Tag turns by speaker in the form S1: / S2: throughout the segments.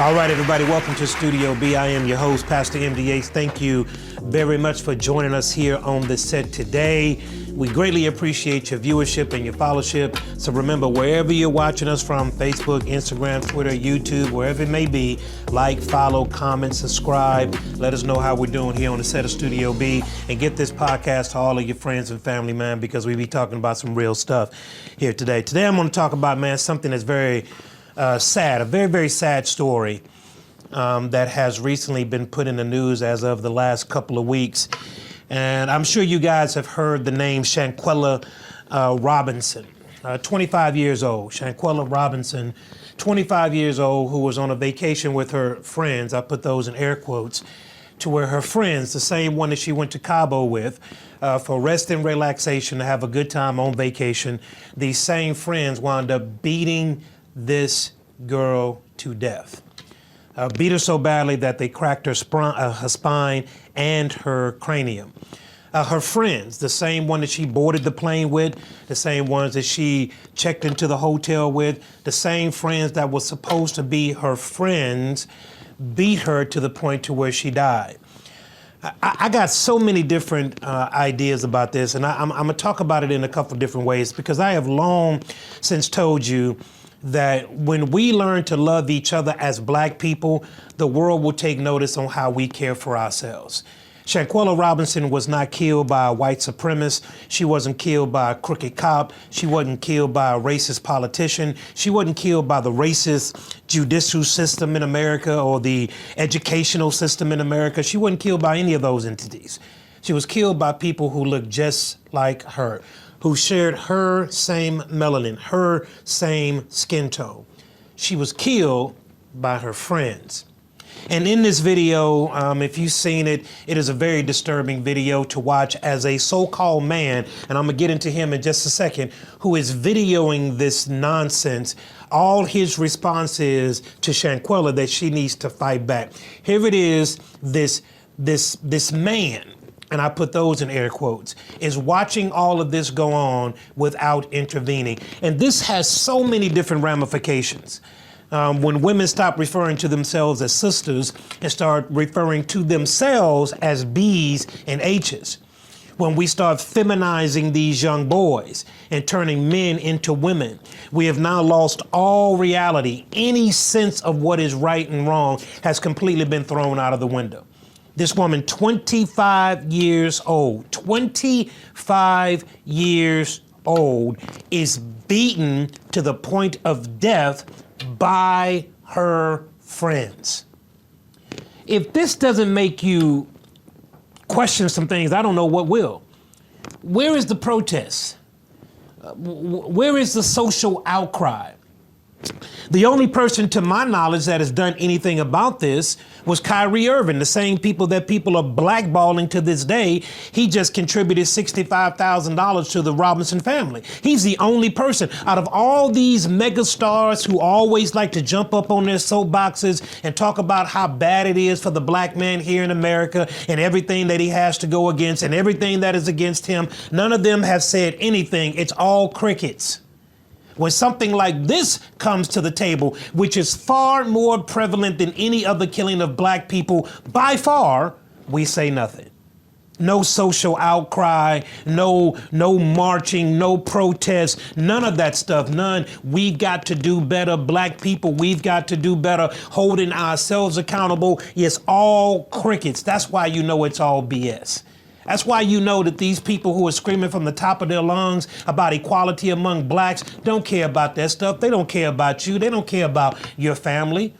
S1: All right, everybody, welcome to Studio B. I am your host, Pastor MDH. Thank you very much for joining us here on the set today. We greatly appreciate your viewership and your followership. So remember, wherever you're watching us from, Facebook, Instagram, Twitter, YouTube, wherever it may be, like, follow, comment, subscribe. Let us know how we're doing here on the set of Studio B, and get this podcast to all of your friends and family, man, because we be talking about some real stuff here today. Today I'm going to talk about, man, something that's very sad, a very, very sad story that has recently been put in the news as of the last couple of weeks. And I'm sure you guys have heard the name Shanquella Robinson, 25 years old. Shanquella Robinson, 25 years old, who was on a vacation with her friends. I put those in air quotes, to where her friends, the same one that she went to Cabo with for rest and relaxation, to have a good time on vacation, these same friends wound up beating this girl to death. Beat her so badly that they cracked her spine and her cranium. Her friends, the same one that she boarded the plane with, the same ones that she checked into the hotel with, the same friends that were supposed to be her friends, beat her to the point to where she died. I got so many different ideas about this, and I'm going to talk about it in a couple different ways, because I have long since told you that when we learn to love each other as black people, the world will take notice on how we care for ourselves. Shanquella Robinson was not killed by a white supremacist. She wasn't killed by a crooked cop. She wasn't killed by a racist politician. She wasn't killed by the racist judicial system in America or the educational system in America. She wasn't killed by any of those entities. She was killed by people who looked just like her, who shared her same melanin, her same skin tone. She was killed by her friends. And in this video, if you've seen it, it is a very disturbing video to watch, as a so-called man, and I'm gonna get into him in just a second, who is videoing this nonsense. All his response is to Shanquella that she needs to fight back. Here it is, this man, and I put those in air quotes, is watching all of this go on without intervening. And this has so many different ramifications. When women stop referring to themselves as sisters and start referring to themselves as B's and H's. When we start feminizing these young boys and turning men into women, we have now lost all reality. Any sense of what is right and wrong has completely been thrown out of the window. This woman, 25 years old, 25 years old, is beaten to the point of death by her friends. If this doesn't make you question some things, I don't know what will. Where is the protest? Where is the social outcry? The only person, to my knowledge, that has done anything about this was Kyrie Irving, the same people that people are blackballing to this day. He just contributed $65,000 to the Robinson family. He's the only person out of all these mega stars who always like to jump up on their soapboxes and talk about how bad it is for the black man here in America and everything that he has to go against and everything that is against him. None of them have said anything. It's all crickets. When something like this comes to the table, which is far more prevalent than any other killing of black people, by far, we say nothing. No social outcry, no marching, no protest, none of that stuff, none. We've got to do better, black people, we've got to do better, holding ourselves accountable. It's all crickets. That's why you know it's all BS. That's why you know that these people who are screaming from the top of their lungs about equality among blacks don't care about that stuff. They don't care about you. They don't care about your family.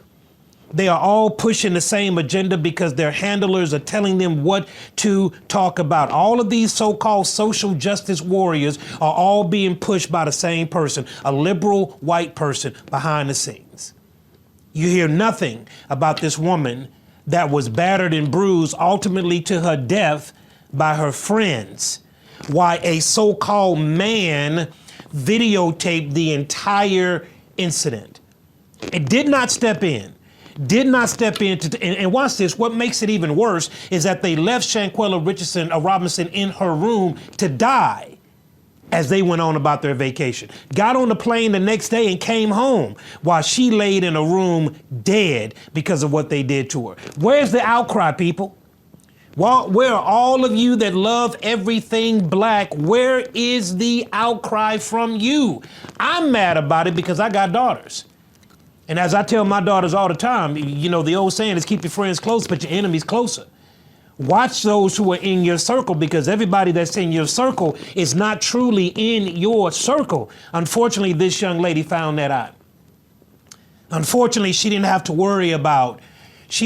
S1: They are all pushing the same agenda because their handlers are telling them what to talk about. All of these so-called social justice warriors are all being pushed by the same person, a liberal white person behind the scenes. You hear nothing about this woman that was battered and bruised, ultimately to her death, by her friends, why a so-called man videotaped the entire incident. It did not step in. And watch this, what makes it even worse is that they left Shanquella Robinson in her room to die. as they went on about their vacation. Got on the plane the next day and came home while she laid in a room dead because of what they did to her. Where's the outcry, people? Well, where are all of you that love everything black? Where is the outcry from you? I'm mad about it because I got daughters. And as I tell my daughters all the time, you know, the old saying is keep your friends close, but your enemies closer. Watch those who are in your circle, because everybody that's in your circle is not truly in your circle. Unfortunately, this young lady found that out. Unfortunately, she didn't have to worry about the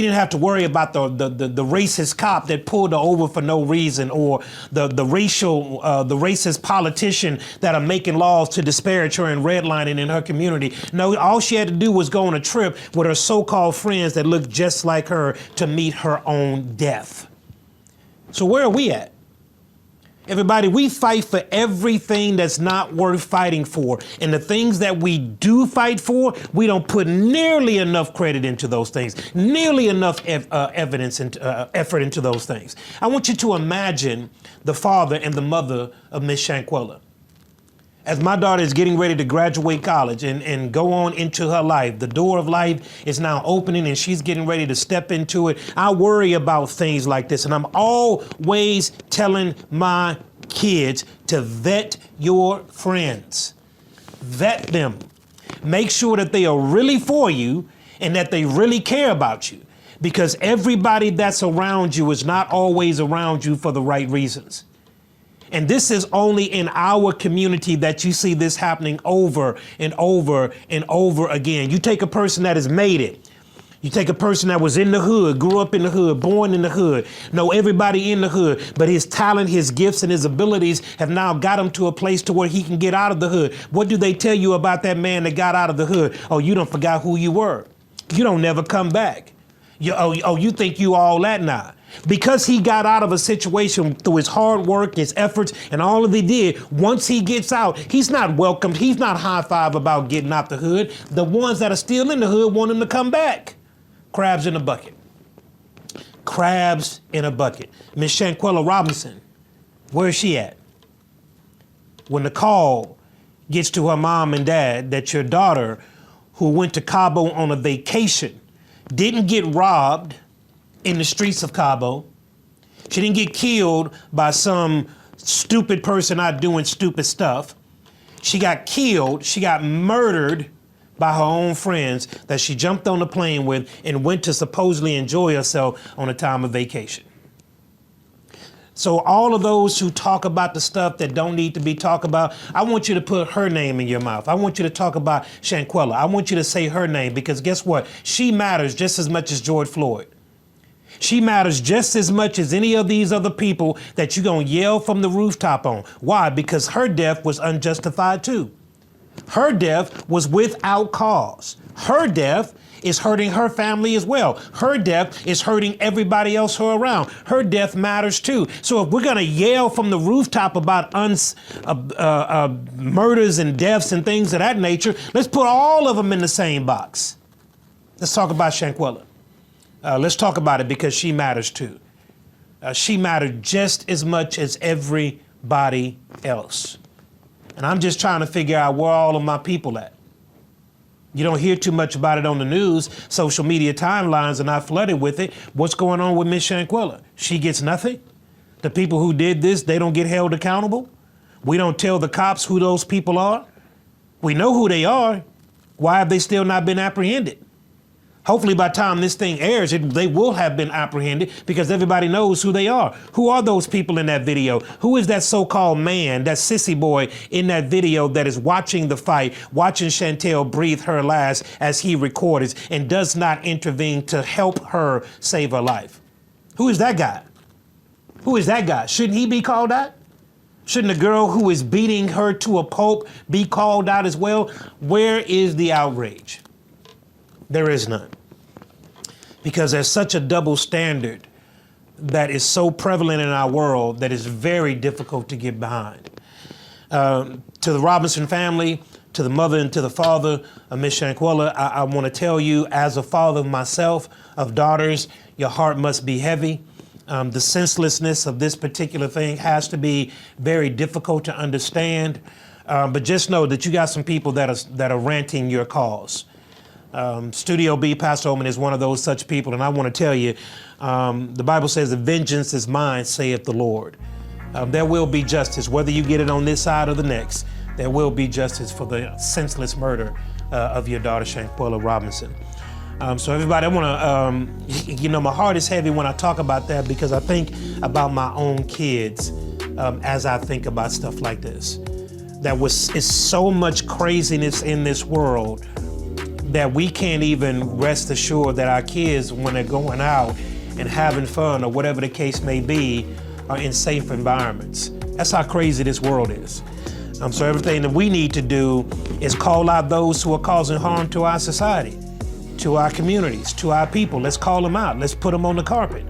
S1: racist cop that pulled her over for no reason, or the racist politician that are making laws to disparage her and redlining in her community. No, all she had to do was go on a trip with her so-called friends that looked just like her to meet her own death. So where are we at? Everybody, we fight for everything that's not worth fighting for. And the things that we do fight for, we don't put nearly enough credit into those things, nearly enough evidence and effort into those things. I want you to imagine the father and the mother of Miss Shanquella. As my daughter is getting ready to graduate college and go on into her life, the door of life is now opening and she's getting ready to step into it. I worry about things like this, and I'm always telling my kids to vet your friends. Vet them. Make sure that they are really for you and that they really care about you, because everybody that's around you is not always around you for the right reasons. And this is only in our community that you see this happening over and over and over again. You take a person that has made it. You take a person that was in the hood, grew up in the hood, born in the hood, know everybody in the hood, but his talent, his gifts, and his abilities have now got him to a place to where he can get out of the hood. What do they tell you about that man that got out of the hood? Oh, you don't forgot who you were. You don't never come back. You think you all that now. Because he got out of a situation through his hard work, his efforts, and all that he did, once he gets out, he's not welcomed. He's not high-five about getting out the hood. The ones that are still in the hood want him to come back. Crabs in a bucket. Crabs in a bucket. Miss Shanquella Robinson, where is she at? When the call gets to her mom and dad that your daughter, who went to Cabo on a vacation, didn't get robbed in the streets of Cabo. She didn't get killed by some stupid person out doing stupid stuff. She got killed, she got murdered by her own friends that she jumped on the plane with and went to supposedly enjoy herself on a time of vacation. So all of those who talk about the stuff that don't need to be talked about, I want you to put her name in your mouth. I want you to talk about Shanquella. I want you to say her name, because guess what? She matters just as much as George Floyd. She matters just as much as any of these other people that you're going to yell from the rooftop on. Why? Because her death was unjustified too. Her death was without cause. Her death is hurting her family as well. Her death is hurting everybody else who are around. Her death matters too. So if we're going to yell from the rooftop about murders and deaths and things of that nature, let's put all of them in the same box. Let's talk about Shanquella. Let's talk about it, because she matters too. She mattered just as much as everybody else. And I'm just trying to figure out where all of my people at. You don't hear too much about it on the news. Social media timelines are not flooded with it. What's going on with Miss Shanquella? She gets nothing. The people who did this, they don't get held accountable. We don't tell the cops who those people are. We know who they are. Why have they still not been apprehended? Hopefully by the time this thing airs, they will have been apprehended, because everybody knows who they are. Who are those people in that video? Who is that so-called man, that sissy boy in that video that is watching the fight, watching Chantel breathe her last as he records and does not intervene to help her save her life? Who is that guy? Who is that guy? Shouldn't he be called out? Shouldn't the girl who is beating her to a pulp be called out as well? Where is the outrage? There is none. Because there's such a double standard that is so prevalent in our world that is very difficult to get behind. To the Robinson family, to the mother and to the father of Miss Shanquella, I want to tell you, as a father myself of daughters, your heart must be heavy. The senselessness of this particular thing has to be very difficult to understand. But just know that you got some people that are ranting your cause. Studio B, Pastor Oman, is one of those such people, and I want to tell you, the Bible says, "The vengeance is mine, saith the Lord." There will be justice, whether you get it on this side or the next. There will be justice for the senseless murder of your daughter, Shanquella Robinson. So everybody, I want to, my heart is heavy when I talk about that, because I think about my own kids as I think about stuff like this. It's so much craziness in this world that we can't even rest assured that our kids, when they're going out and having fun or whatever the case may be, are in safe environments. That's how crazy this world is. So everything that we need to do is call out those who are causing harm to our society, to our communities, to our people. Let's call them out. Let's put them on the carpet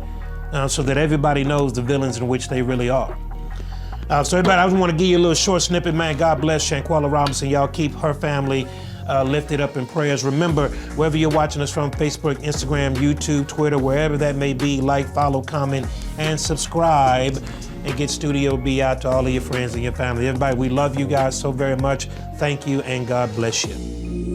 S1: so that everybody knows the villains in which they really are. So everybody, I just want to give you a little short snippet, man. God bless Shanquella Robinson. Y'all keep her family lifted up in prayers. Remember, wherever you're watching us from, Facebook, Instagram, YouTube, Twitter, wherever that may be, like, follow, comment, and subscribe, and get Studio B out to all of your friends and your family. Everybody, we love you guys so very much. Thank you, and God bless you.